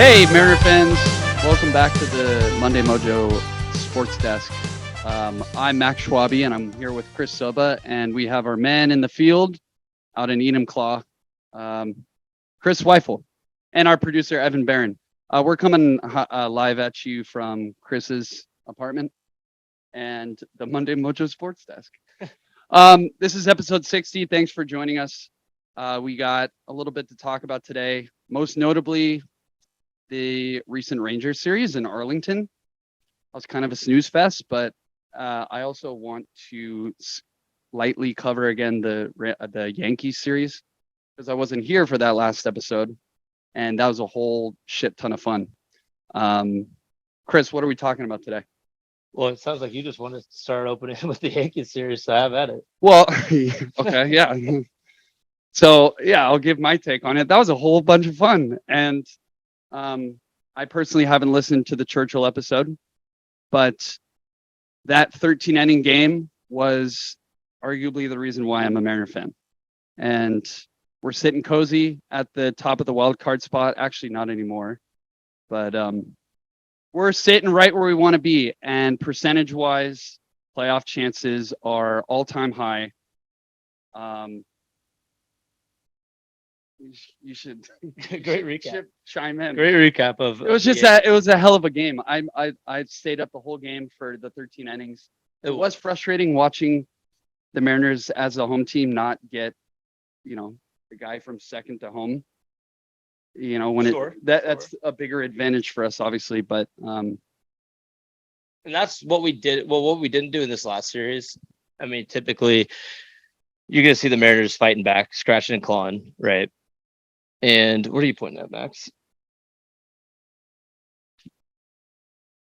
Hey, Mariner fans. Welcome back to the Monday Mojo Sports Desk. I'm Max Schwabe, and I'm here with Chris Soba, and we have our man in the field out in Enumclaw, Chris Weifel, and our producer, Evan Barron. We're coming live at you from Chris's apartment and the Monday Mojo Sports Desk. This is episode 60. Thanks for joining us. We got a little bit to talk about today, most notably the recent Rangers series in Arlington. That was kind of a snooze fest, but I also want to lightly cover again the Yankees series because I wasn't here for that last episode, and that was a whole shit ton of fun. Chris, what are we talking about today? Well, it sounds like you just wanted to start opening with the Yankees series, so have at it. Well, okay, yeah. So yeah, I'll give my take on it. That was a whole bunch of fun, and I personally haven't listened to the Churchill episode, but that 13 inning game was arguably the reason why I'm a Mariner fan. And we're sitting cozy at the top of the wild card spot. Actually, not anymore, but we're sitting right where we want to be. And percentage wise, playoff chances are all time high. You should Great recap. Chime in. Great recap of It was just that it was a hell of a game. I stayed up the whole game for the 13 innings. It was frustrating watching the Mariners as a home team not get, the guy from second to home. When that's a bigger advantage for us, obviously. But and that's what we did. Well, what we didn't do in this last series. I mean, typically you're gonna see the Mariners fighting back, scratching and clawing, right? And what are you pointing at, Max?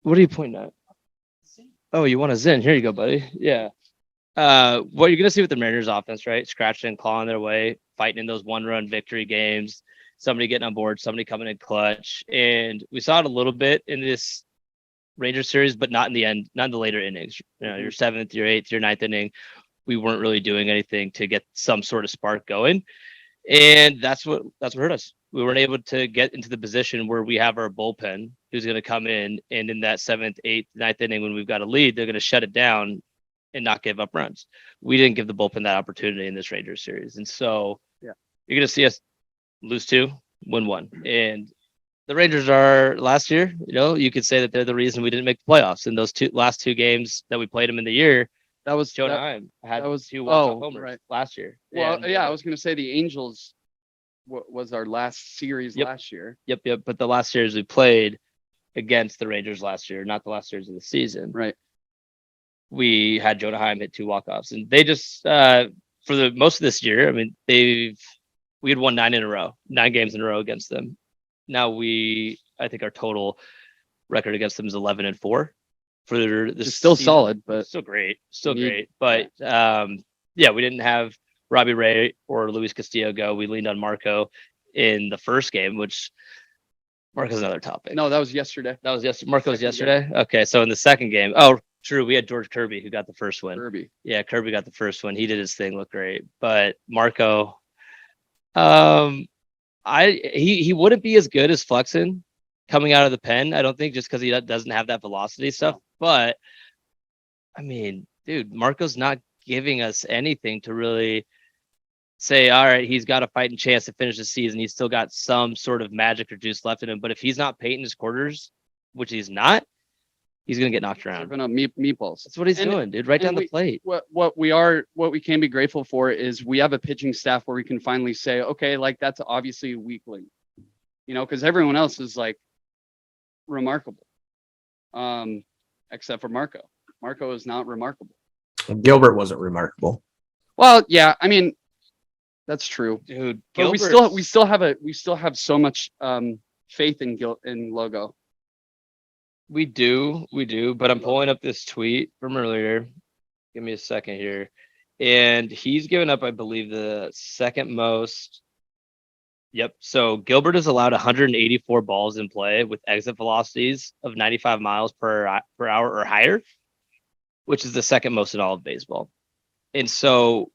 What are you pointing at? Oh, you want a Zen? Here you go, buddy. Yeah. What you're gonna see with the Mariners offense, right? Scratching and clawing their way, fighting in those one-run victory games. Somebody getting on board, somebody coming in clutch, and we saw it a little bit in this Rangers series, but not in the end, not in the later innings. Your seventh, your eighth, your ninth inning, we weren't really doing anything to get some sort of spark going. And that's what hurt us. We weren't able to get into the position where we have our bullpen who's going to come in, and in that seventh, eighth, ninth inning, when we've got a lead, they're going to shut it down and not give up runs. We didn't give the bullpen that opportunity in this Rangers series. And so you're going to see us lose 2, win 1. And the Rangers are last year, you could say that they're the reason we didn't make the playoffs in those last two games that we played them in the year. That was Anaheim had 2 walk-off homers last year. Well, I was going to say the Angels was our last series last year. Yep. But the last series we played against the Rangers last year, not the last series of the season. Right. We had Anaheim hit 2 walk-offs, and they just for the most of this year. I mean, we had won 9 games in a row against them. Now I think our total record against them is 11-4. For this still season. Solid, but still great. But we didn't have Robbie Ray or Luis Castillo go. We leaned on Marco in the first game, which Marco's another topic. No, that was yesterday. Marco's yesterday. Game. Okay, so in the second game, oh, true, we had George Kirby who got the first win. Kirby got the first one. He did his thing, looked great. But Marco, he wouldn't be as good as Flexen coming out of the pen, I don't think, just because he doesn't have that velocity stuff. But I mean, dude, Marco's not giving us anything to really say, all right, he's got a fighting chance to finish the season. He's still got some sort of magic or juice left in him. But if he's not painting his quarters, which he's not, he's gonna get knocked around. Meatballs. That's what he's doing, dude. Right down the plate. What we can be grateful for is we have a pitching staff where we can finally say, okay, like that's obviously a weakling, because everyone else is like remarkable, except for Marco. Marco is not remarkable. Gilbert wasn't remarkable. Well, yeah, I mean, that's true, dude. But we still have so much faith in Logo. We do. But I'm pulling up this tweet from earlier. Give me a second here, and he's given up, I believe, the second most. Yep. So Gilbert has allowed 184 balls in play with exit velocities of 95 miles per hour or higher, which is the second most in all of baseball. And so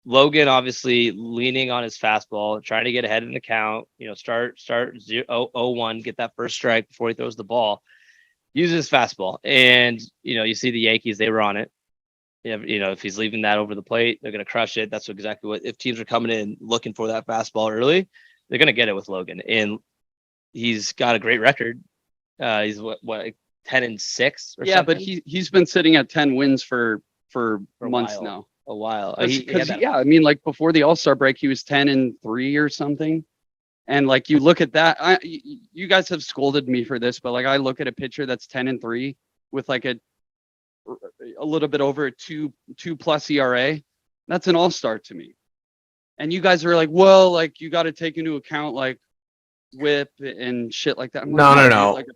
Logan obviously leaning on his fastball, trying to get ahead in the count, start 0-1, get that first strike before he throws the ball, use his fastball. And, you see the Yankees, they were on it. If he's leaving that over the plate, they're going to crush it. That's exactly what, if teams are coming in looking for that fastball early, they're going to get it with Logan. And he's got a great record. He's what 10-6 or yeah, something? but he's been sitting at 10 wins for months while. now. A while. I mean, like before the All-Star break, he was 10-3 or something. And like you look at that, you guys have scolded me for this, but like I look at a pitcher that's 10-3 with like a little bit over a 2+ ERA. That's an all-star to me. And you guys are like, well, like you got to take into account like whip and shit like that. No. Like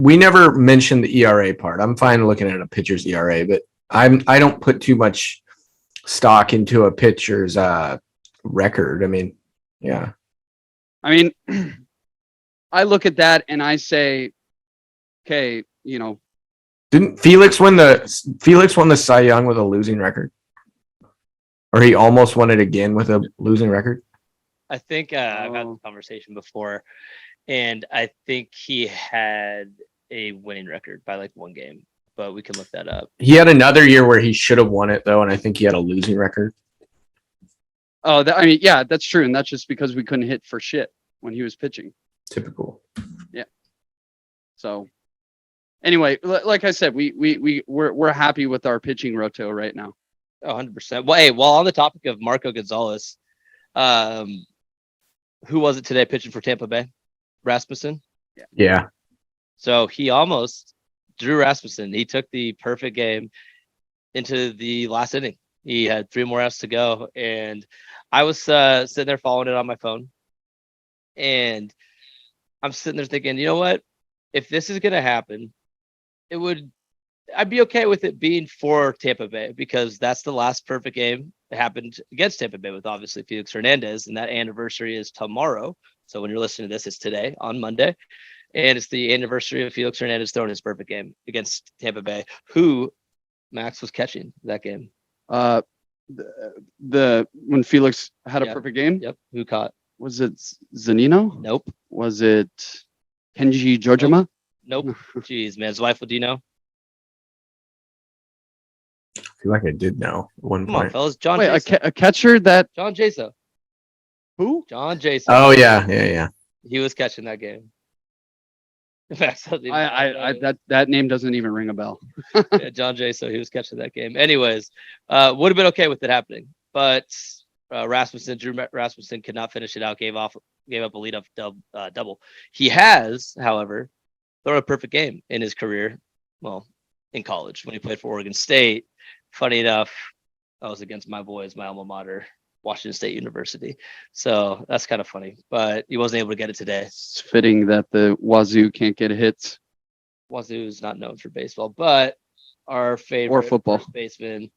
We never mentioned the ERA part. I'm fine looking at a pitcher's ERA, but I don't put too much stock into a pitcher's record. I mean, yeah. I mean, I look at that and I say, okay, Didn't Felix win the Cy Young with a losing record? Or he almost won it again with a losing record? I think I've had this conversation before, and I think he had a winning record by like one game, but we can look that up. He had another year where he should have won it though, and I think he had a losing record. Oh, I mean, yeah, that's true, and that's just because we couldn't hit for shit when he was pitching. Typical. Yeah. So, anyway, like I said, we're happy with our pitching roto right now. 100%. Well, hey, while on the topic of Marco Gonzales, who was it today pitching for Tampa Bay? Rasmussen. Yeah. So he almost Drew Rasmussen. He took the perfect game into the last inning. He had 3 more outs to go, and I was sitting there following it on my phone, and I'm sitting there thinking, you know what? If this is gonna happen, I'd be okay with it being for Tampa Bay because that's the last perfect game that happened against Tampa Bay with obviously Felix Hernandez, and that anniversary is tomorrow. So when you're listening to this, it's today on Monday, and it's the anniversary of Felix Hernandez throwing his perfect game against Tampa Bay, who Max was catching that game. The when Felix had a perfect game. Yep. Who caught? Was it Zanino? Nope. Was it Kenji Jojima? Nope. Jeez, man. Zweifel, do you know? I feel like I did know at one Come on, point. fellas. John Wait, Jaso. a catcher that John Jaso. who? John Jaso. Oh yeah. He was catching that game. In fact, that name doesn't even ring a bell. yeah, John Jaso, he was catching that game. Anyways, would have been okay with it happening, but Drew Rasmussen could not finish it out. Gave up a leadoff double. He has, however, thrown a perfect game in his career. Well, in college when he played for Oregon State. Funny enough, I was against my boys, my alma mater, Washington State University. So that's kind of funny, but he wasn't able to get it today. It's fitting that the Wazoo can't get hits. Wazoo is not known for baseball, but our favorite or football first baseman,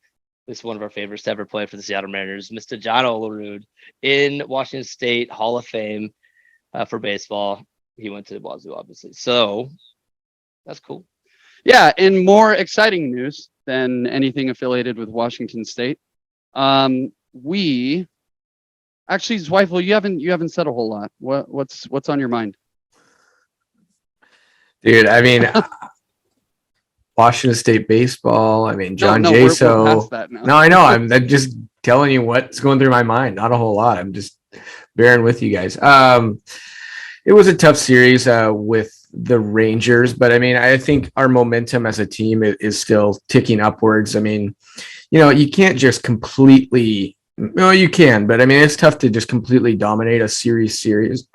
this is one of our favorites to ever play for the Seattle Mariners, Mr. John Olerud in Washington State Hall of Fame for baseball. He went to Wazoo, obviously. So that's cool. Yeah, and more exciting news than anything affiliated with Washington State. We actually, Zweifel, you haven't said a whole lot. What's on your mind? Dude, I mean, Washington State baseball. I mean, John we're Jaso. past that now. No, I know. I'm just telling you what's going through my mind. Not a whole lot. I'm just bearing with you guys. It was a tough series with the Rangers, but I mean, I think our momentum as a team is still ticking upwards. I mean, you can't just completely. No, you can, but I mean, it's tough to just completely dominate a season series,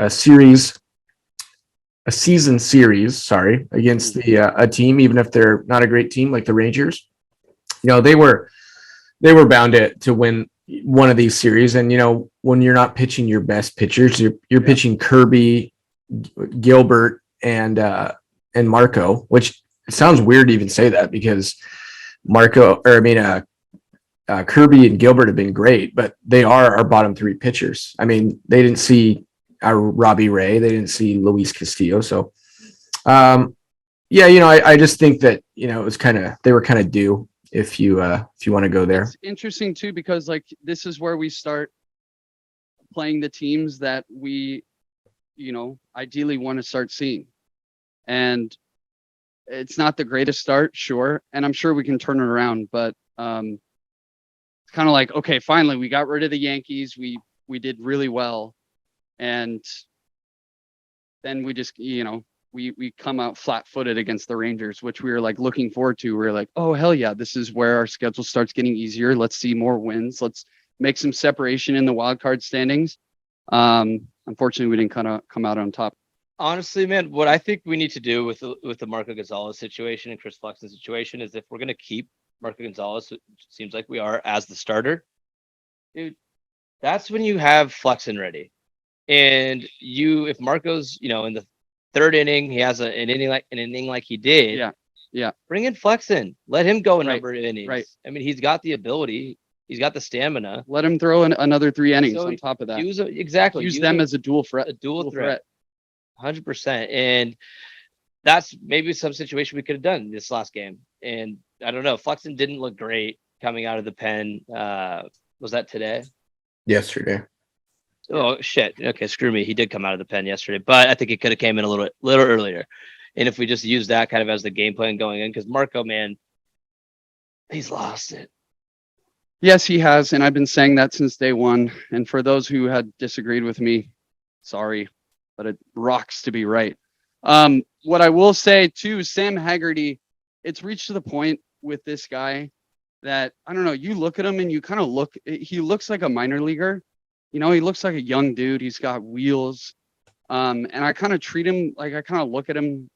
against a team, even if they're not a great team like the Rangers. They were bound to win one of these series. And, when you're not pitching your best pitchers, you're pitching Kirby, Gilbert, and Marco, which it sounds weird to even say that because Kirby and Gilbert have been great, but they are our bottom 3 pitchers. I mean, they didn't see Robbie Ray, they didn't see Luis Castillo. So, I just think that, it was they were kind of due if you want to go there. It's interesting too, because like this is where we start playing the teams that we, ideally want to start seeing. And it's not the greatest start, sure. And I'm sure we can turn it around, but it's kind of like, okay, finally we got rid of the Yankees. We did really well. And then we just, we come out flat-footed against the Rangers, which we were like looking forward to. We were like, oh hell yeah, this is where our schedule starts getting easier. Let's see more wins. Let's make some separation in the wild card standings. Unfortunately, we didn't kind of come out on top. Honestly, man, what I think we need to do with the Marco Gonzales situation and Chris Flexen situation is if we're gonna keep Marco Gonzales, it seems like we are, as the starter, dude, that's when you have Flexen ready. And if Marco's, in the third inning, he has an inning like he did. Yeah. Bring in Flexen. Let him go a Right, number of innings. right. I mean, he's got the ability. He's got the stamina. Let him throw in another 3 innings So on top of that. Use Use them as a dual threat. a dual threat. 100%. And that's maybe some situation we could have done this last game. And I don't know. Flexen didn't look great coming out of the pen. Was that today? Yesterday. Oh shit. Okay, screw me. He did come out of the pen yesterday, but I think it could have came in a little earlier. And if we just use that kind of as the game plan going in, because Marco, man, he's lost it. Yes, he has, and I've been saying that since day one. And for those who had disagreed with me, sorry, but it rocks to be right. What I will say too, Sam Haggerty, it's reached to the point with this guy that I don't know. You look at him and you kind of he looks like a minor leaguer. He looks like a young dude. He's got wheels. And I kind of treat him like I kind of look at him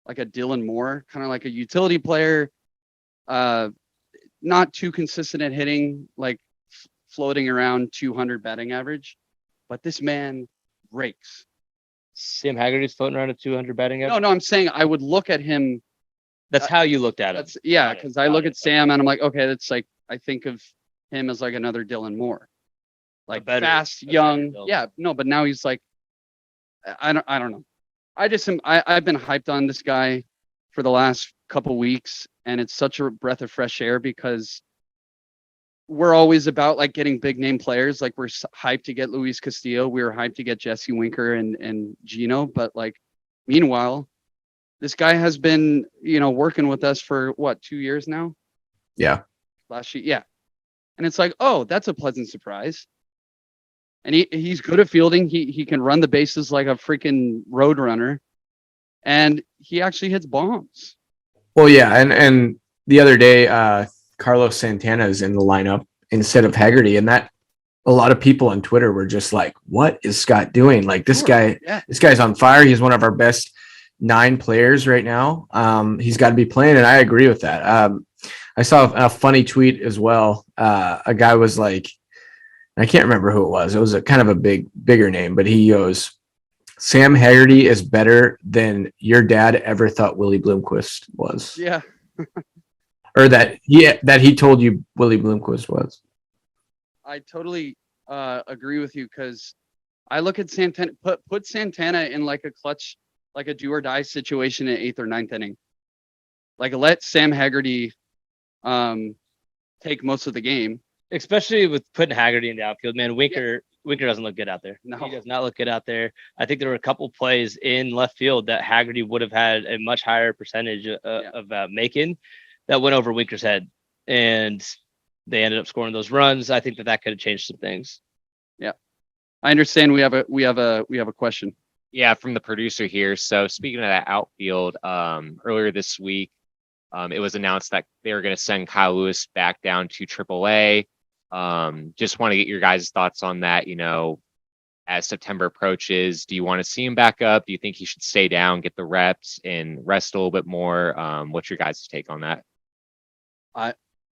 like a Dylan Moore, kind of like a utility player. Not too consistent at hitting, like floating around 200 batting average. But this man rakes. Sam Haggerty's floating around a 200 batting average. No, I'm saying I would look at him. That's how you looked at him. Because I look at Sam and I'm like, okay, that's like I think of him as like another Dylan Moore. Like fast, young. Yeah, no, but now he's like, I don't know. I've been hyped on this guy for the last couple weeks, and it's such a breath of fresh air because we're always about like getting big name players. Like we're hyped to get Luis Castillo. We were hyped to get Jesse Winker and Gino, but like meanwhile, this guy has been, working with us for 2 years now? Yeah. Last year. Yeah. And it's like, oh, that's a pleasant surprise. And he's good at fielding. He can run the bases like a freaking road runner. And he actually hits bombs. Well, yeah, and the other day, Carlos Santana is in the lineup instead of Haggerty, and that a lot of people on Twitter were just like, "What is Scott doing? Like this guy, This guy's on fire. He's one of our best 9 players right now. He's got to be playing." And I agree with that. I saw a funny tweet as well. A guy was like, I can't remember who it was. It was a kind of a bigger name, but he goes, Sam Haggerty is better than your dad ever thought Willie Bloomquist was. Yeah. Or that he told you Willie Bloomquist was. I totally agree with you because I look at Santana, put Santana in like a clutch, like a do or die situation in 8th or 9th inning. Like let Sam Haggerty take most of the game. Especially with putting Haggerty in the outfield, man. Winker doesn't look good out there. No. He does not look good out there. I think there were a couple plays in left field that Haggerty would have had a much higher percentage of making that went over Winker's head, and they ended up scoring those runs. I think that could have changed some things. Yeah, I understand. We have a question. Yeah, from the producer here. So speaking of that outfield, earlier this week, it was announced that they were going to send Kyle Lewis back down to AAA. Just want to get your guys' thoughts on that. As September approaches, do you want to see him back up? Do you think he should stay down, get the reps, and rest a little bit more? What's your guys' take on that?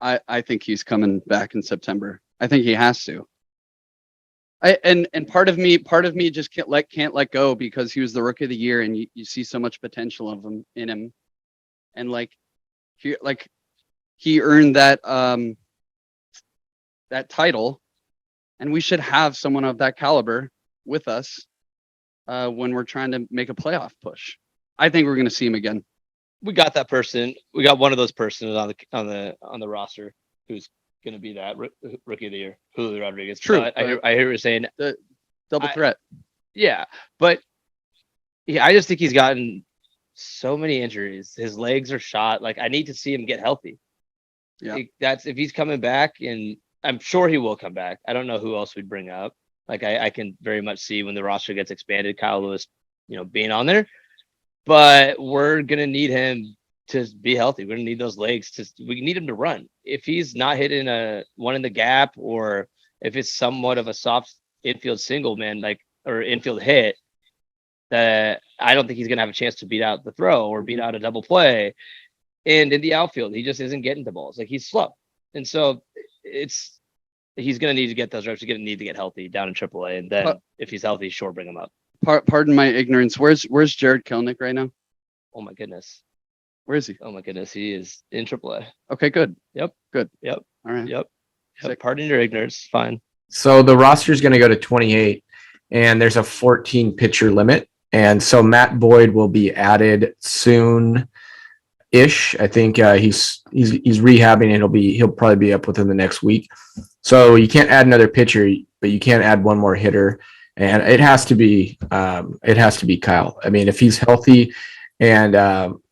I think he's coming back in September. I think he has to. And part of me just can't let go because he was the rookie of the year, and you see so much potential of him in him, and he earned that that title, and we should have someone of that caliber with us when we're trying to make a playoff push. I think we're going to see him again. we got that person. We got one of those persons on the roster who's going to be that rookie of the year, Julio Rodriguez. True, But I hear what you're saying. The double I- threat. Yeah, but yeah, I just think he's gotten so many injuries. His legs are shot. Like I need to see him get healthy. Yeah. That's if he's coming back, and I'm sure he will come back. I don't know who else we'd bring up. Like I can very much see when the roster gets expanded, Kyle Lewis, being on there. But we're gonna need him to be healthy. We're gonna need those legs we need him to run. If he's not hitting a one in the gap, or if it's somewhat of a soft infield single, man, or infield hit, that I don't think he's gonna have a chance to beat out the throw or beat out a double play. And in the outfield, he just isn't getting the balls. Like he's slow. And so he's gonna need to get those reps. He's gonna need to get healthy down in AAA. And then if he's healthy, sure, bring him up. Pardon my ignorance. Where's Jared Kelnick right now? Oh my goodness. Where is he? Oh my goodness. He is in AAA. Okay, good. Yep. Good. Yep. All right. Yep. Sick. Pardon your ignorance. Fine. So the roster is going to go to 28, and there's a 14 pitcher limit. And so Matt Boyd will be added soon ish. I think he's rehabbing. He'll probably be up within the next week. So you can't add another pitcher, but you can add one more hitter. And it has to be Kyle. I mean, if he's healthy and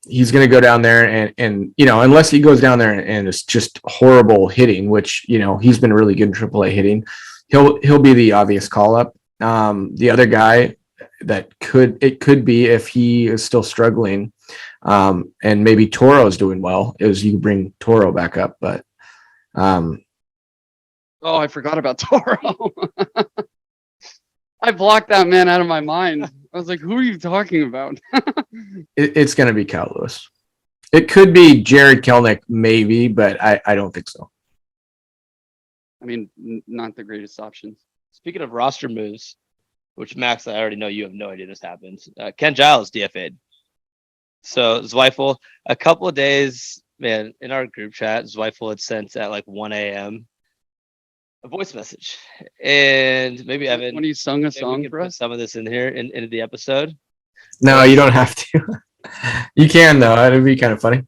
he's going to go down there and unless he goes down there and it's just horrible hitting, which, he's been really good in AAA hitting, he'll be the obvious call up. The other guy that could be, if he is still struggling, and maybe Toro's doing well, is you bring Toro back up. But oh, I forgot about Toro. I blocked that man out of my mind. I was like, who are you talking about? it's going to be Kyle Lewis. It could be Jared Kelnick, maybe, but I don't think so. I mean, not the greatest options. Speaking of roster moves, which Max, I already know you have no idea this happened. Ken Giles DFA'd. So Zweifel, a couple of days, man, in our group chat, Zweifel had sent at like 1 a.m. a voice message, and maybe Evan, when he sung a song we for put us. some of this in here into the episode. No, you don't have to. You can though. It'd be kind of funny.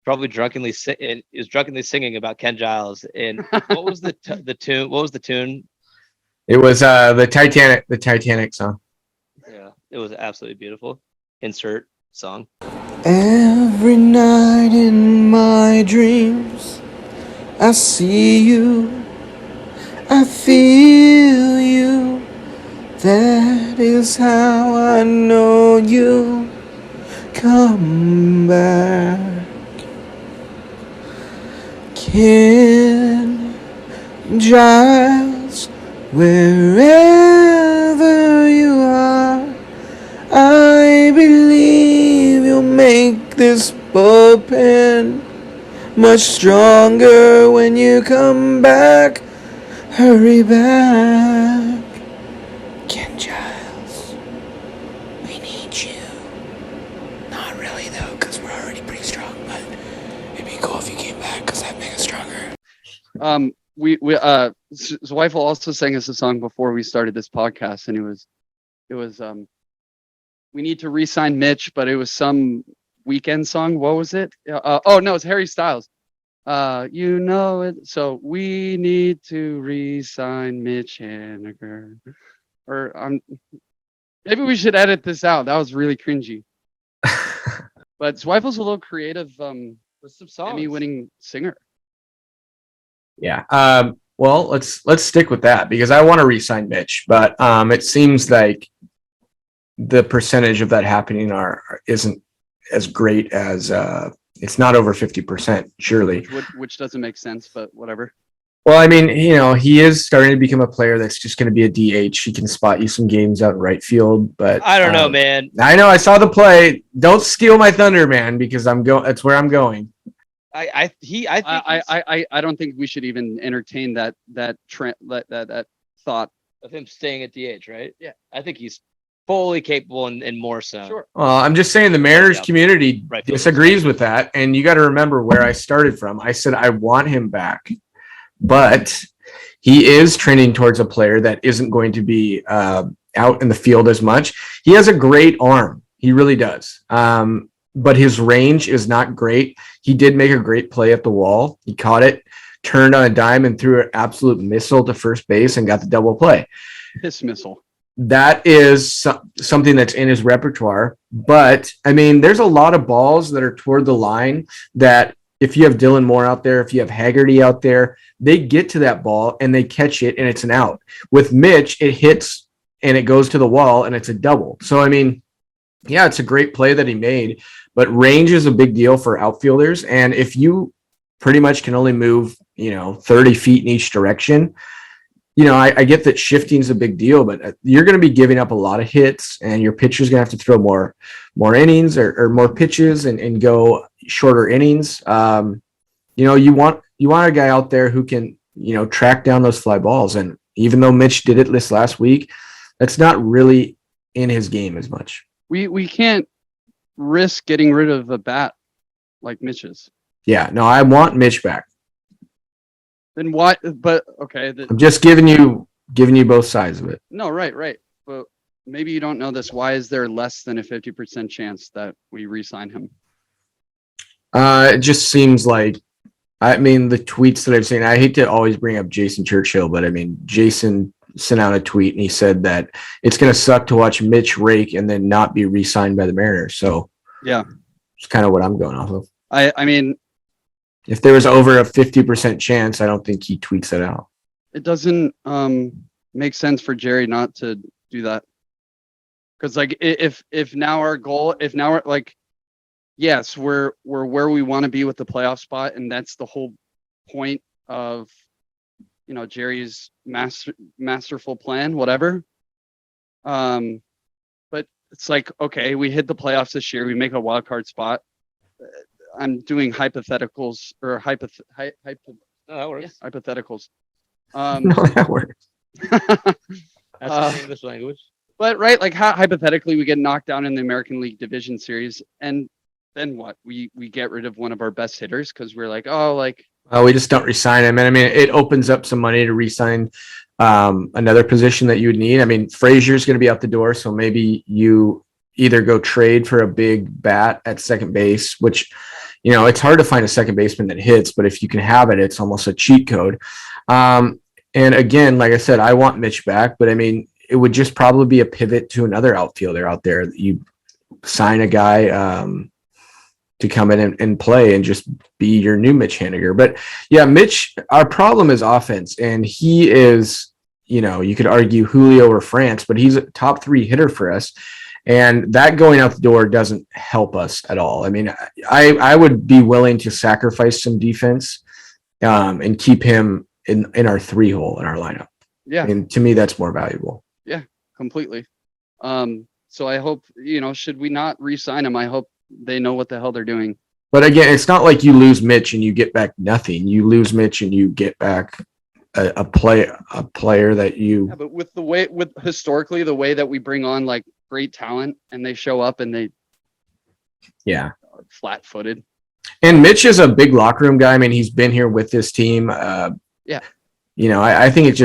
Probably drunkenly singing about Ken Giles. And what was the tune? What was the tune? It was the Titanic song. Yeah, it was absolutely beautiful. Insert song. Every night in my dreams, I see you. I feel you. That is how I know you come back. Ken Giles, wherever you are, I believe you'll make this bullpen much stronger when you come back. Hurry back. Ken Giles, we need you. Not really though, because we're already pretty strong, but it'd be cool if you came back because that'd make us stronger. Zweifel also sang us a song before we started this podcast, and it was we need to re-sign Mitch, but it was some weekend song. What was it? Oh no, it's Harry Styles. It. So we need to re-sign Mitch Haniger. Or maybe we should edit this out. That was really cringy. But Zweifel's a little creative. With some songs. Emmy-winning singer. Yeah. Well, let's stick with that because I want to re-sign Mitch, but it seems like the percentage of that happening isn't as great as it's not over 50%, surely. Which doesn't make sense, but whatever. Well, I mean, he is starting to become a player that's just going to be a DH. He can spot you some games out in right field, but I don't know, man. I know I saw the play. Don't steal my thunder, man, because that's where I'm going. I don't think we should even entertain that thought of him staying at DH, right? Yeah. I think he's fully capable and more so. Sure. Well, I'm just saying the Mariners community Right. disagrees with that, and you got to remember where I started from. I said I want him back, but he is trending towards a player that isn't going to be out in the field as much. He has a great arm. He really does. but his range is not great. He did make a great play at the wall. He caught it, turned on a dime, and threw an absolute missile to first base and got the double play. Piss missile. That is something that's in his repertoire. But I mean, there's a lot of balls that are toward the line that if you have Dylan Moore out there, if you have Haggerty out there, they get to that ball and they catch it and it's an out. With Mitch, it hits and it goes to the wall and it's a double. So, I mean, yeah, it's a great play that he made, but range is a big deal for outfielders. And if you pretty much can only move, 30 feet in each direction, I get that shifting is a big deal, but you're going to be giving up a lot of hits and your pitcher's going to have to throw more innings or more pitches and go shorter innings. You want a guy out there who can, track down those fly balls. And even though Mitch did it this last week, that's not really in his game as much. We can't risk getting rid of a bat like Mitch's. Yeah, no, I want Mitch back. Then why? But okay. I'm just giving you both sides of it. No, right. But maybe you don't know this. Why is there less than a 50% chance that we re-sign him? It just seems like, the tweets that I've seen, I hate to always bring up Jason Churchill, but Jason sent out a tweet and he said that it's going to suck to watch Mitch rake and then not be re-signed by the Mariners. So yeah, it's kind of what I'm going off of. I mean, if there was over a 50% chance, I don't think he tweets that out. It doesn't make sense for Jerry not to do that. Because if now our goal, we're like, yes, we're where we want to be with the playoff spot, and that's the whole point of Jerry's masterful plan, whatever. But it's like, okay, we hit the playoffs this year, we make a wild card spot. I'm doing hypotheticals or that works. hypotheticals. No, that works. That's English language. But right, like hypothetically, we get knocked down in the American League Division Series, and then what? We get rid of one of our best hitters because we're like, we just don't resign him. And it opens up some money to resign another position that you would need. Frazier's going to be out the door, so maybe you either go trade for a big bat at second base, which, it's hard to find a second baseman that hits, but if you can have it, it's almost a cheat code. And again, like I said, I want Mitch back, but it would just probably be a pivot to another outfielder out there that you sign a guy to come in and play and just be your new Mitch Haniger. But yeah, Mitch, our problem is offense, and he is, you could argue Julio or France, but he's a top 3 hitter for us. And that going out the door doesn't help us at all. I would be willing to sacrifice some defense and keep him in our 3-hole in our lineup. yeah, And to me, that's more valuable. completely. So I hope, should we not re-sign him, I hope they know what the hell they're doing. But again, it's not like you lose Mitch and you get back nothing. You lose Mitch and you get back a player that you. Yeah, but with historically the way that we bring on like great talent and they show up and they are flat-footed. And Mitch is a big locker room guy. He's been here with this team. I think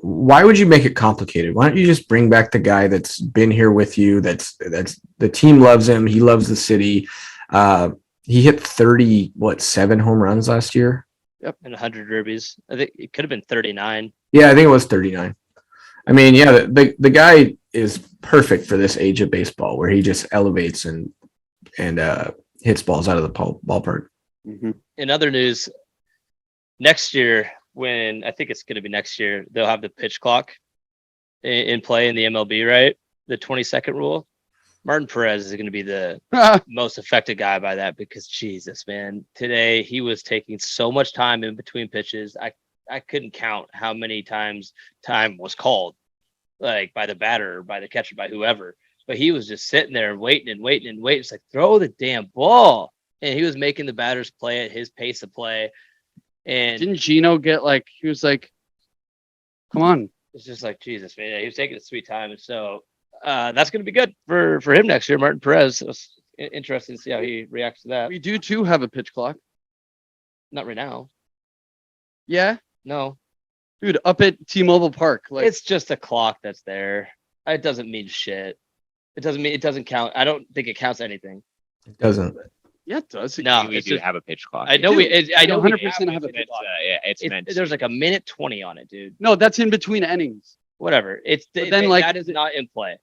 why would you make it complicated? Why don't you just bring back the guy that's been here with you? That's the team loves him. He loves the city. He hit 7 home runs last year. Yep, and 100 derbies. I think it could have been 39. Yeah, I think it was 39. The guy is perfect for this age of baseball, where he just elevates and hits balls out of the ballpark. Mm-hmm. In other news, next year, I think it's going to be next year, they'll have the pitch clock in play in the MLB, right? The 20-second rule. Martin Perez is going to be the most affected guy by that because, Jesus, man, today he was taking so much time in between pitches. I couldn't count how many times time was called, like by the batter, by the catcher, by whoever. But he was just sitting there waiting. It's like, throw the damn ball. And he was making the batters play at his pace of play. And didn't Gino get he was like, come on. It's just like, Jesus, man, he was taking a sweet time. And so that's going to be good for him next year. Martin Perez. It was interesting to see how he reacts to that. We do too have a pitch clock. Not right now. Yeah. No. Dude, up at T-Mobile Park. It's just a clock that's there. It doesn't mean shit. It doesn't mean it doesn't count. I don't think it counts anything. It doesn't. Yeah, it does. No, We it's do just, have a pitch clock. I know do. I know we 100% have a it, pitch but Yeah, it's meant. there's like a minute 20 on it, dude. No, that's in between innings. Whatever. But then, like- that is not in play.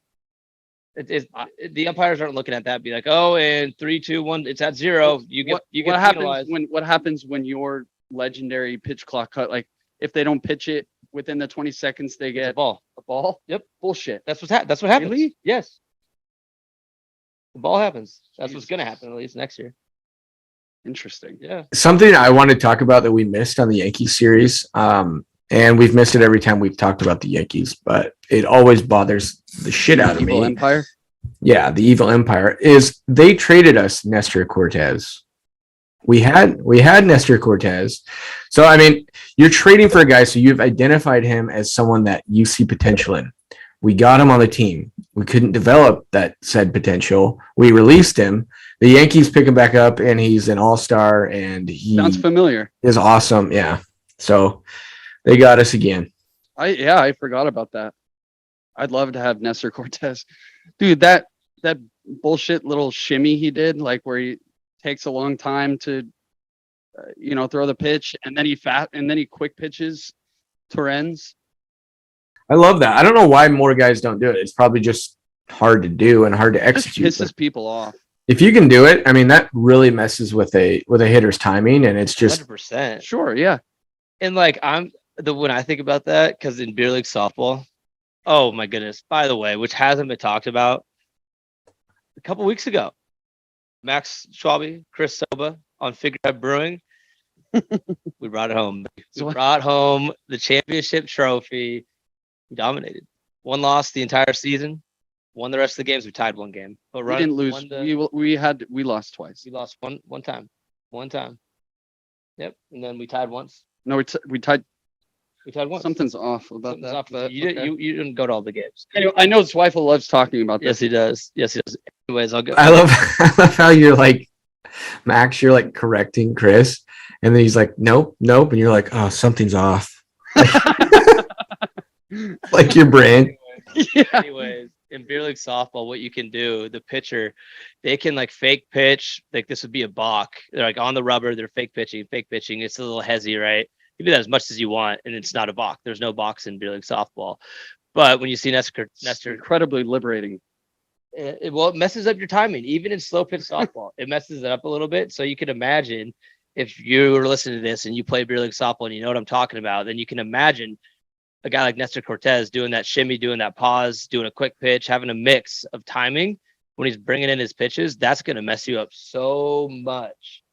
The umpires aren't looking at that. And be like, oh, and 3, 2, 1, it's at 0. You get what happens penalized. what happens when your legendary pitch clock cut? Like if they don't pitch it within the 20 seconds, they It's a get ball. a ball. Yep. Bullshit. That's what happens. Really? Yes. The ball happens. That's what's Jesus. gonna happen at least next year. Interesting. Yeah. Something I want to talk about that we missed on the Yankees series, and we've missed it every time we've talked about the Yankees, but it always bothers the shit out of Evil me. Empire. Yeah, the evil empire is they traded us Nestor Cortez. We had Nestor Cortez. So I mean, you're trading for a guy, so you've identified him as someone that you see potential in. We got him on the team. We couldn't develop that said potential. We released him. The Yankees pick him back up, and he's an all-star, and he Sounds familiar. is awesome. Yeah. So they got us again. I forgot about that. I'd love to have Nestor Cortez. Dude, that bullshit little shimmy he did, like where he takes a long time to throw the pitch and then he quick pitches Torrens. I love that. I don't know why more guys don't do it. It's probably just hard to do and hard to It just execute. pisses people off. If you can do it, I mean, that really messes with a hitter's timing, and it's just 100%. Sure, yeah. And like when I think about that, because in beer league softball, oh my goodness. By the way, which hasn't been talked about, a couple weeks ago, Max Schwabe, Chris Soba on Figurehead Brewing, we brought it home. We brought home the championship trophy. We dominated. One loss the entire season. Won the rest of the games. We tied one game. But We didn't lose. We lost twice. we lost one time. One time. Yep. And then we tied once. No, we tied. We tied once. Something's off about Something's that. off. but You, okay. you didn't go to all the games. Anyway, I know Zweifel loves talking about Yes, this. he does. Yes, he does. Anyways, I'll go. I love how you're like, Max, you're like correcting Chris, and then he's like, nope, and you're like, oh, something's off. Like your brain. Yeah. Anyways, in beer league softball, what you can do, the pitcher, they can like fake pitch. Like this would be a balk. They're like on the rubber. They're fake pitching. It's a little hezzy, right? You do that as much as you want, and it's not a balk. There's no balks in beer league softball. But when you see Nestor, Incredibly liberating. it messes up your timing. Even in slow pitch softball, it messes it up a little bit. So you can imagine if you were listening to this and you play beer league softball and you know what I'm talking about, then you can imagine a guy like Nestor Cortez doing that shimmy, doing that pause, doing a quick pitch, having a mix of timing when he's bringing in his pitches. That's going to mess you up so much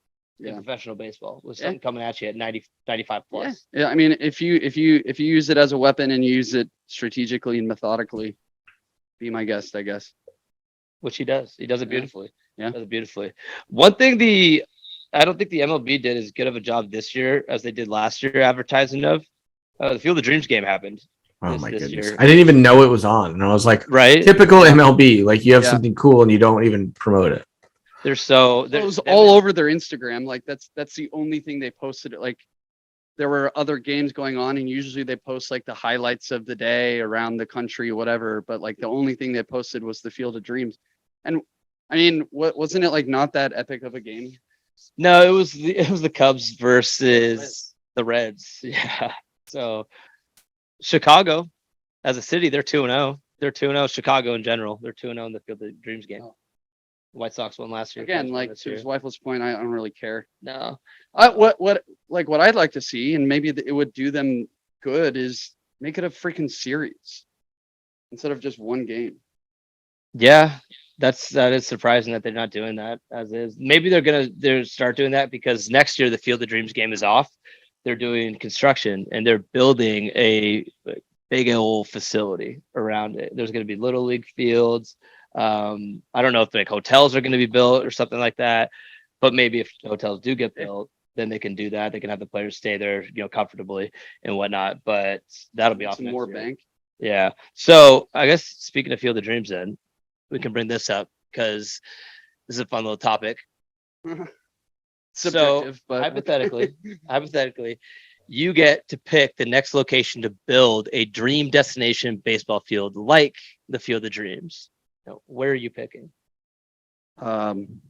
in professional baseball with something coming at you at 90, 95 plus. Yeah. I mean, if you use it as a weapon and you use it strategically and methodically, be my guest, I guess. Which he does. He does it Yeah. beautifully. Yeah. Does it beautifully. One thing I don't think the MLB did as good of a job this year as they did last year advertising of. The Field of Dreams game happened. Oh this my goodness. year. I didn't even know it was on. And I was like, Right? typical MLB. Like you have Yeah. something cool and you don't even promote it. They're so It was all over their Instagram. Like that's the only thing they posted. Like there were other games going on, and usually they post like the highlights of the day around the country, whatever. But like the only thing they posted was the Field of Dreams. And I mean, wasn't it like not that epic of a game? No, it was the Cubs versus the Reds. Yeah. So Chicago as a city, they're 2-0. They're 2-0. Chicago in general, they're 2-0 in the Field of Dreams game. Oh. White Sox won last year. Again, Cubs won like this to year. Zweifel's point, I don't really care. No. What I'd like to see, and maybe it would do them good, is make it a freaking series instead of just one game. Yeah, that is surprising that they're not doing that as is. Maybe they're start doing that because next year the Field of Dreams game is off. They're doing construction and they're building a big old facility around it. There's going to be little league fields. I don't know if like hotels are going to be built or something like that, but maybe if hotels do get built, then they can do that. They can have the players stay there, comfortably and whatnot. But that'll be off Some next more year. bank. Yeah. So I guess speaking of Field of Dreams, then we can bring this up because this is a fun little topic. Subjective, but Hypothetically, you get to pick the next location to build a dream destination baseball field like the Field of Dreams. No, where are you picking? Um,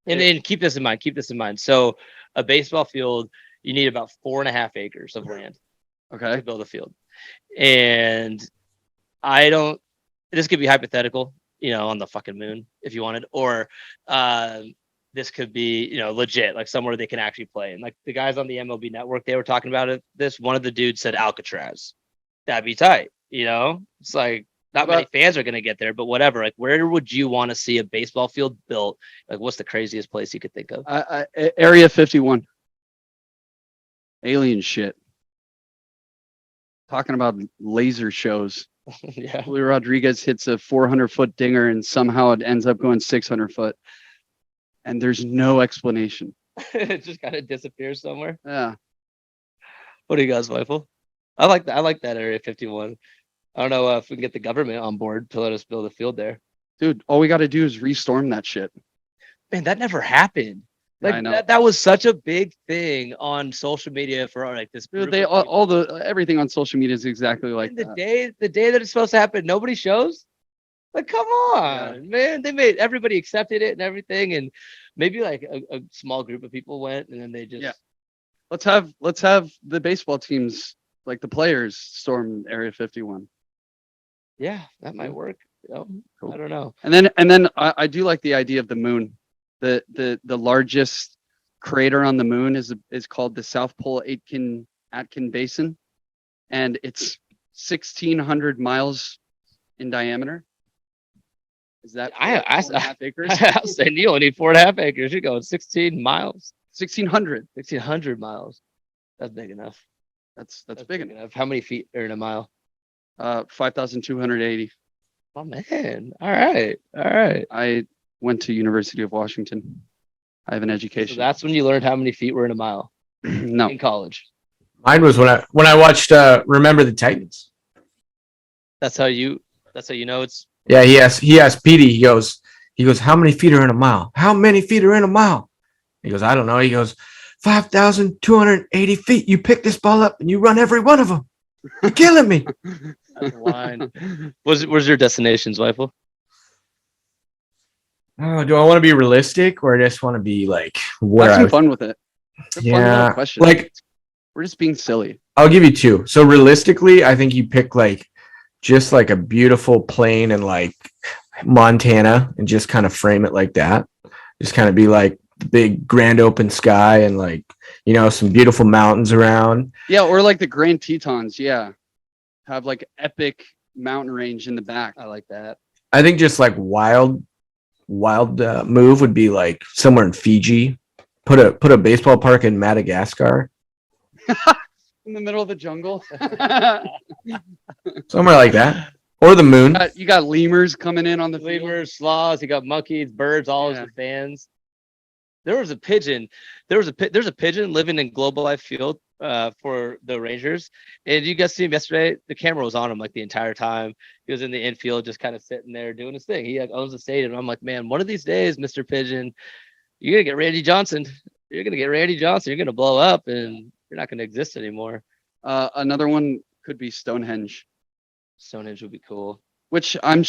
And then keep this in mind. Keep this in mind. So a baseball field, you need about 4.5 acres of land okay. to build a field. And I don't. This could be hypothetical, on the fucking moon if you wanted, or this could be, legit, like somewhere they can actually play. And like the guys on the MLB Network, they were talking about it. One of the dudes said Alcatraz. That'd be tight. It's like not many fans are gonna get there, but whatever. Like, where would you want to see a baseball field built? Like, what's the craziest place you could think of? Area 51. Alien shit. Talking about laser shows. Yeah. Julio Rodriguez hits a 400-foot dinger and somehow it ends up going 600 foot. And there's no explanation. It just kind of disappears somewhere. Yeah. What do you guys, Weifel? I like that. I like that Area 51. I don't know if we can get the government on board to let us build a field there. Dude, all we got to do is restorm that shit. Man, that never happened. Yeah, I Like know. that was such a big thing on social media for like this. Dude, group of people. all the everything on social media is exactly like And that. the day that it's supposed to happen, nobody shows. Like, come on, man. They made everybody accepted it and everything, and maybe like a small group of people went, and then they just Let's have the baseball teams, like the players, storm Area 51. yeah, that might work. Cool. I don't know. And then I do like the idea of the moon. The largest crater on the moon is called the South Pole Aitken Basin, and it's 1,600 miles in diameter. Is that 4.5 acres? I was saying you only need 4.5 acres. You're going 16 miles, 1,600. 1,600 miles. That's big enough. That's big enough. How many feet are in a mile? 5,280. Oh man! All right. I went to University of Washington. I have an So education. that's when you learned how many feet were in a mile No. in college. Mine was when I watched Remember the Titans. That's how you know it's. Yeah, he asked Petey, he goes, how many feet are in a mile? How many feet are in a mile? He goes, I don't know. He goes, 5,280 feet. You pick this ball up and you run every one of them. You're killing me. That's a line. Where's your destinations, Weifel? Oh, do I want to be realistic or I just want to be like where Have some I fun with it. Have fun with Yeah, all the questions. like We're just being silly. I'll give you two. So realistically, I think you pick like just like a beautiful plain and like Montana and just kind of frame it like that. Just kind of be like the big grand open sky and like, some beautiful mountains around. Yeah, or like the Grand Tetons. Yeah. Have like epic mountain range in the back. I like that. I think just like wild move would be like somewhere in Fiji. Put a baseball park in Madagascar. In the middle of the jungle. Somewhere like that. Or the moon. You got lemurs coming in on the field. Lemurs, sloths, you got monkeys, birds, all as the fans. There was a pigeon. There's a pigeon living in Global Life Field for the Rangers. And you guys see him yesterday. The camera was on him like the entire time. He was in the infield, just kind of sitting there doing his thing. He owns the stadium. I'm like, man, one of these days, Mr. Pigeon, you're gonna get Randy Johnson. You're gonna blow up, and you're not gonna exist anymore. Another one could be Stonehenge, Stonehenge would be cool. which I'm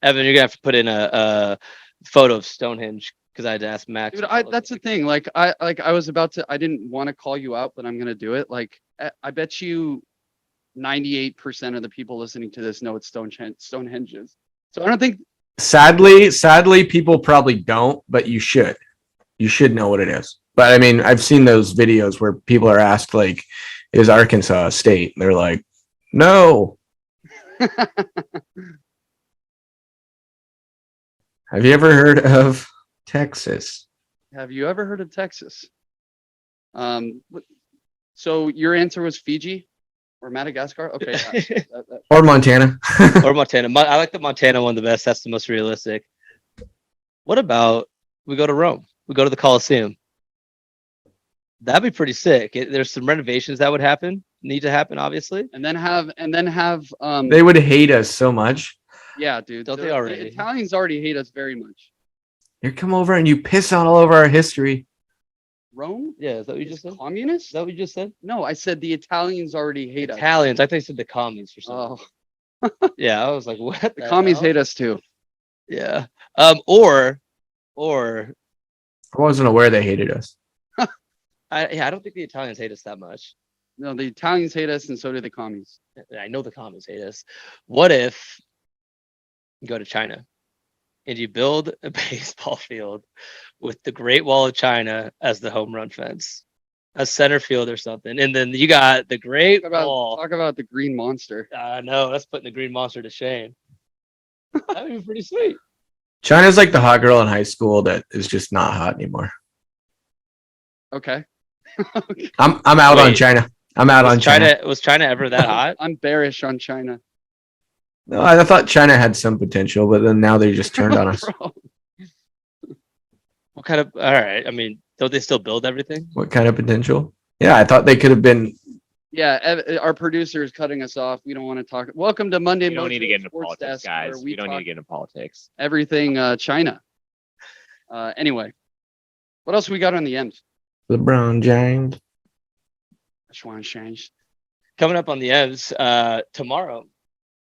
Evan, you're gonna have to put in a photo of Stonehenge because I had to ask Max. dude. That's the thing. I was about to. I didn't want to call you out, but I'm gonna do it. Like I bet you 98% of the people listening to this know what Stonehenge is. So I don't think. Sadly, people probably don't, but you should. You should know what it is. But I mean, I've seen those videos where people are asked, like, is Arkansas a state? They're like, no. Have you ever heard of Texas? Have you ever heard of Texas? So your answer was Fiji or Madagascar? Okay. Or Montana? Or Montana. I like the Montana one the best. That's the most realistic. What about we go to Rome? We go to the Colosseum. That'd be pretty sick. There's some renovations that would need to happen, obviously. and then have They would hate us so much. yeah, dude. Don't they The already? Italians already hate us very much. You come over and you piss on all over our history. Rome? Yeah, is that what you just said? Is Communist? that what you just said? No, I said the Italians already hate us. Italians. I think you said the commies or something. Oh, Yeah, I was like, what? The commies hell? hate us too. Yeah. Or I wasn't aware they hated us. I don't think the Italians hate us that much. No, the Italians hate us, and so do the commies. I know the commies hate us. What if you go to China and you build a baseball field with the Great Wall of China as the home run fence, a center field or something, and then you got the Great Wall. Talk about the green monster. I know that's putting the Green Monster to shame. That'd be pretty sweet. China's like the hot girl in high school that is just not hot anymore. Okay. I'm out on Wait. China. I'm out on China. Was China ever that hot? I'm bearish on China. No, I thought China had some potential, but then now they just turned on us. Bro. What kind of? All right. I mean, don't they still build everything? What kind of potential? Yeah, I thought they could have been. Yeah, our producer is cutting us off. We don't want to talk. Welcome to Monday We don't need to Mojo get into Sports politics, Desk, where guys. We don't need talk to get into politics. everything China. Anyway, what else we got on the end? LeBron James. I just want to change. Coming up on the ends tomorrow.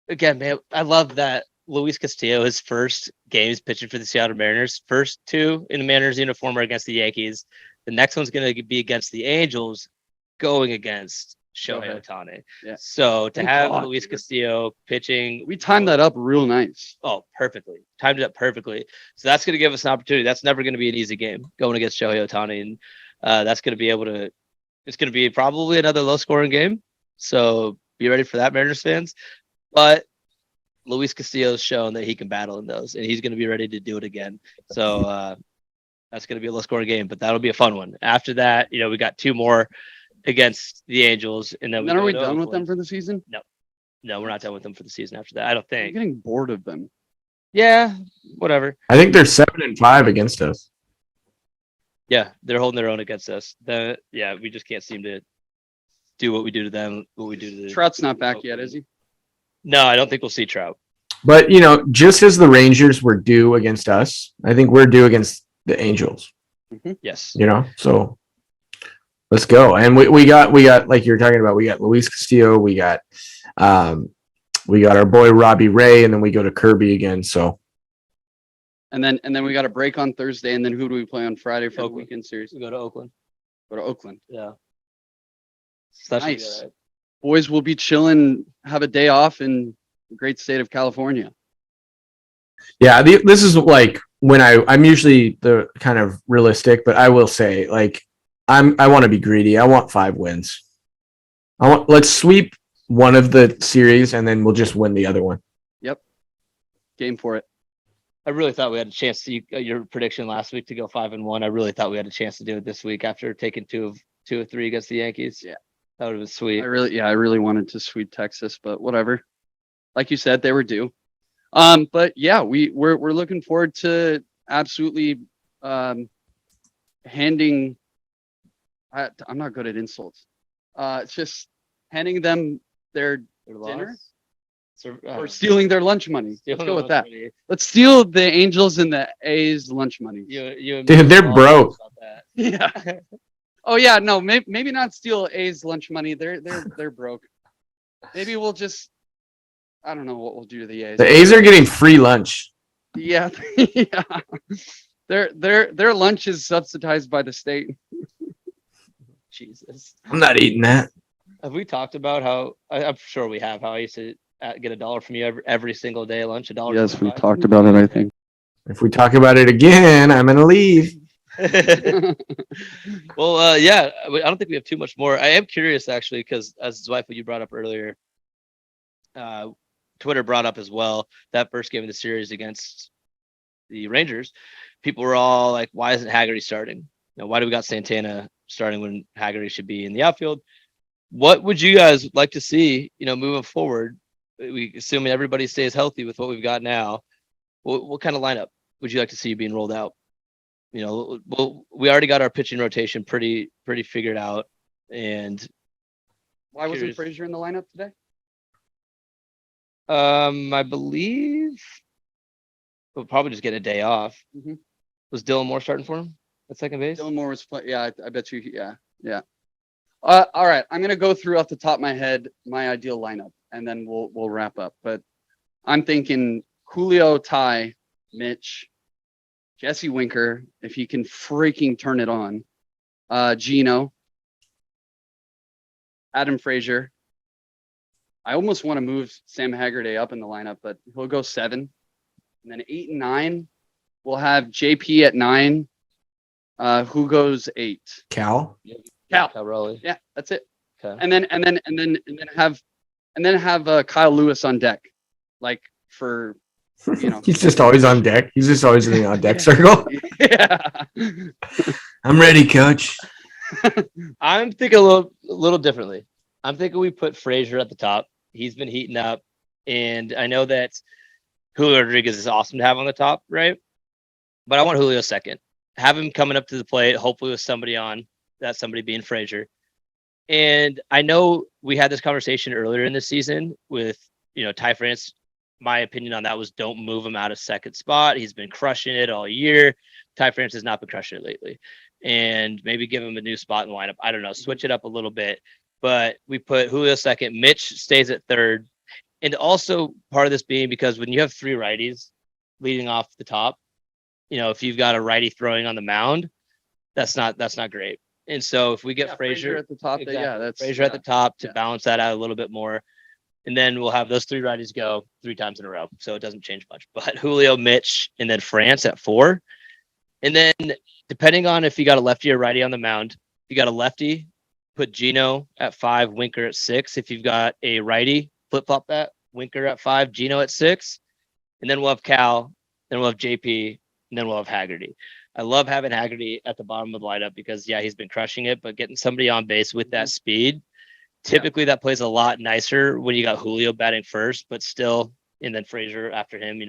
Again, man, I love that Luis Castillo, his first games pitching for the Seattle Mariners, first two in the Mariners uniform are against the Yankees. The next one's going to be against the Angels, going against Shohei Ohtani. Yeah. So to Thank have God. Luis Castillo pitching, We timed that up real nice. oh, perfectly, timed it up perfectly. So that's going to give us an opportunity. That's never going to be an easy game going against Shohei Ohtani, and that's going to be able to. It's going to be probably another low-scoring game. So be ready for that, Mariners fans. But Luis Castillo's shown that he can battle in those, and he's going to be ready to do it again. So that's going to be a low-scoring game, but that'll be a fun one. After that, we got two more against the Angels, and then Are we go to done with them Oakland. for the season? No, we're not done with them for the season after that. I don't I'm think. getting bored of them. Yeah, whatever. I think they're 7-5 against us. Yeah, they're holding their own against us. We just can't seem to do what we do to them, what we do to the. Trout's not back yet, is he? No, I don't think we'll see Trout. But just as the Rangers were due against us, I think we're due against the Angels. Yes. So let's go. And we got like you're talking about, we got Luis Castillo, we got our boy Robbie Ray, and then we go to Kirby again. So And then we got a break on Thursday, and then who do we play on Friday for the Oakland. weekend series? We go to Oakland. Go to Oakland. Yeah. So that should be Nice. all right. Boys will be chilling, have a day off in the great state of California. yeah, this is like when I'm usually the kind of realistic, but I will say like I want to be greedy. I want 5 wins. Let's sweep one of the series and then we'll just win the other one. Game for it. I really thought we had a chance to your prediction last week to go 5-1. I really thought we had a chance to do it this week after taking two of three against the Yankees. Yeah. That would have been sweet. I really wanted to sweep Texas, but whatever. Like you said, they were due. But yeah, we're looking forward to absolutely handing. I'm not good at insults. It's just handing them their dinner or stealing their lunch money. Let's go with that. Let's steal the Angels and the A's lunch money. You and Dude, me they're all broke. about that. Yeah. Oh yeah, no, maybe not steal A's lunch money. They're broke. Maybe we'll just. I don't know what we'll do to the A's. The A's are getting free lunch. Yeah, yeah. Their lunch is subsidized by the state. Jesus. I'm not eating that. Have we talked about how I'm sure we have how I used to get $1 from you every single day at lunch? $1. Yes, we talked about it. I think. If we talk about it again, I'm gonna leave. Well, yeah, I don't think we have too much more. I am curious actually, because as Zweifel, you brought up earlier, Twitter brought up as well that first game of the series against the Rangers. People were all like, "Why isn't Haggerty starting? Why do we got Santana starting when Haggerty should be in the outfield?" What would you guys like to see? Moving forward, we assuming everybody stays healthy with what we've got now. What kind of lineup would you like to see being rolled out? Well, we already got our pitching rotation pretty figured out, and Why wasn't Curious. Frazier in the lineup today? I believe we'll probably just get a day off. Mhm. Was Dylan Moore starting for him at second base? Dylan Moore was playing. Yeah, I bet you. Yeah. All right, I'm gonna go through off the top of my head my ideal lineup. and then we'll wrap up. But I'm thinking Julio, Ty, Mitch, Jesse Winker, if he can freaking turn it on. Gino, Adam Frazier. I almost want to move Sam Haggerty up in the lineup, but he'll go 7. And then 8 and 9, we'll have JP at 9. Who goes 8? Cal. Cal. Cal Raleigh. Yeah, that's it. Okay. And then have Kyle Lewis on deck, like for He's just always on deck. He's just always in the on deck Yeah. circle. Yeah. I'm ready, coach. I'm thinking a little differently. I'm thinking we put Frazier at the top. He's been heating up, and I know that Julio Rodriguez is awesome to have on the top, right? But I want Julio second. Have him coming up to the plate, hopefully with somebody on, that somebody being Frazier. And I know we had this conversation earlier in the season with, Ty France. My opinion on that was don't move him out of second spot. He's been crushing it all year. Ty France has not been crushing it lately. And maybe give him a new spot in the lineup. I don't know, switch it up a little bit. But we put Julio second. Mitch stays at third. And also part of this being because when you have 3 righties leading off the top, if you've got a righty throwing on the mound, that's not great. And so if we get Frazier at the top, exactly, that's Frazier at the top to Yeah. balance that out a little bit more. And then we'll have those 3 righties go 3 times in a row. So it doesn't change much. But Julio, Mitch, and then France at 4. And then depending on if you got a lefty or righty on the mound, if you got a lefty, put Gino at 5, Winker at 6. If you've got a righty, flip-flop that. Winker at 5, Gino at 6. And then we'll have Cal, then we'll have JP, and then we'll have Haggerty. I love having Haggerty at the bottom of the lineup because, he's been crushing it, but getting somebody on base with that speed, typically that plays a lot nicer when you got Julio batting first, but still, and then Frazier after him,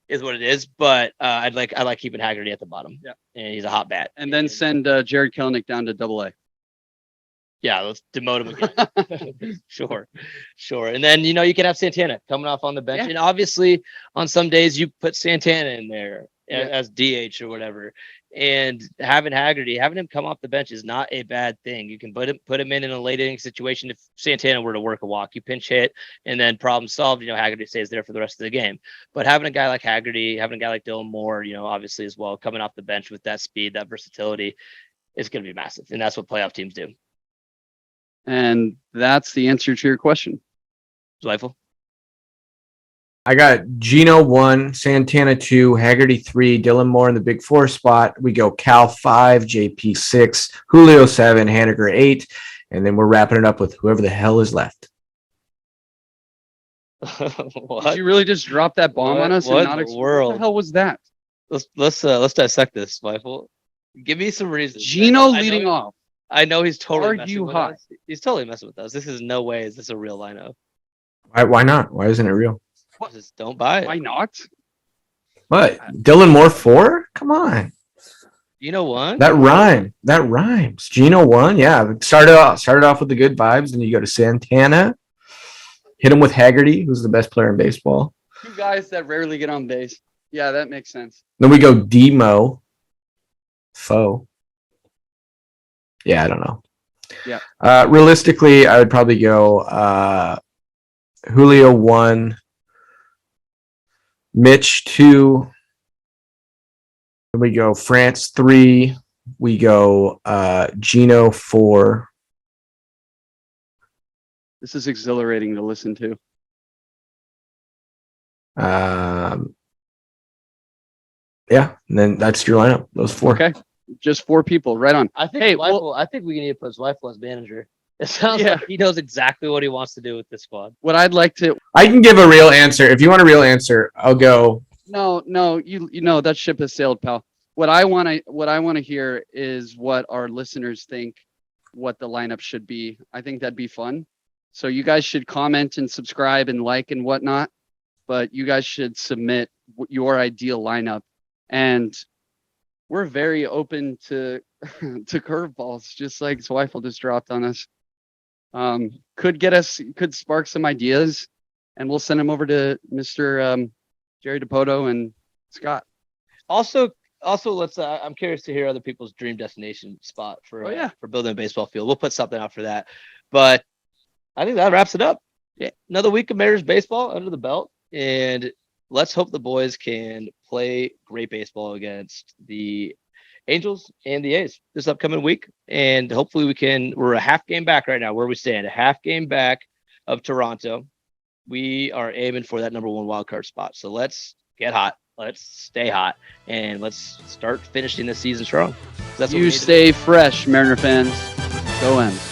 is what it is. But I like keeping Haggerty at the bottom. Yeah. And he's a hot bat. And then send Jared Kelenic down to AA. Yeah, let's demote him again. Sure. And then, you can have Santana coming off on the bench. Yeah. And obviously, on some days, you put Santana in there Yeah. as DH or whatever. And having Haggerty, having him come off the bench is not a bad thing. You can put him in a late inning situation. If Santana were to work a walk, you pinch hit and then problem solved. Haggerty stays there for the rest of the game. But having a guy like Haggerty, having a guy like Dylan Moore, obviously as well, coming off the bench with that speed, that versatility, is going to be massive. And that's what playoff teams do. And that's the answer to your question. Zweifel? I got Gino 1, Santana 2, Haggerty 3, Dylan Moore in the big 4 spot. We go Cal 5, JP 6, Julio 7, Haniger 8, and then we're wrapping it up with whoever the hell is left. What? Did you really just drop that bomb on us? What and not in the What world? the hell was that? Let's dissect this, Zweifel. Give me some reasons. Gino I know- leading off. I know he's totally Are messing you with hot? us. He's totally messing with us. This is no way is this a real lineup. Why not? Why isn't it real? Just don't buy it. Why not? What? Dylan Moore 4? Come on. You know what? That rhymes. Gino 1, yeah. Started off with the good vibes, and you go to Santana, hit him with Haggerty, who's the best player in baseball. 2 guys that rarely get on base. Yeah, that makes sense. Then we go Demo, Foe. Yeah, I don't know. Yeah. Realistically, I would probably go Julio 1, Mitch 2. Then we go France 3. We go Gino 4. This is exhilarating to listen to. Yeah, and then that's your lineup. Those 4. Okay. Just 4 people. Right on. I think Hey, I think we need to put Zweifel as manager. It sounds Yeah. like he knows exactly what he wants to do with this squad. What I'd like to I can give a real answer. If you want a real answer, I'll go. No, you know that ship has sailed, pal. What I want to hear is what our listeners think what the lineup should be. I think that'd be fun. So you guys should comment and subscribe and like and whatnot, but you guys should submit your ideal lineup. And we're very open to to curveballs, just like Zweifel just dropped on us. Could spark some ideas, and we'll send them over to Mr. Jerry DePoto and Scott. Also, let's. I'm curious to hear other people's dream destination spot for Oh, yeah. for building a baseball field. We'll put something out for that. But I think that wraps it up. Yeah, another week of Mariners baseball under the belt, and let's hope the boys can play great baseball against the Angels and the A's this upcoming week. And hopefully we're a half game back right now where we stand, a half game back of Toronto. We are aiming for that number 1 wild card spot. So let's get hot. Let's stay hot, and let's start finishing the season strong. That's what we You need to do. stay fresh, Mariner fans. Go in.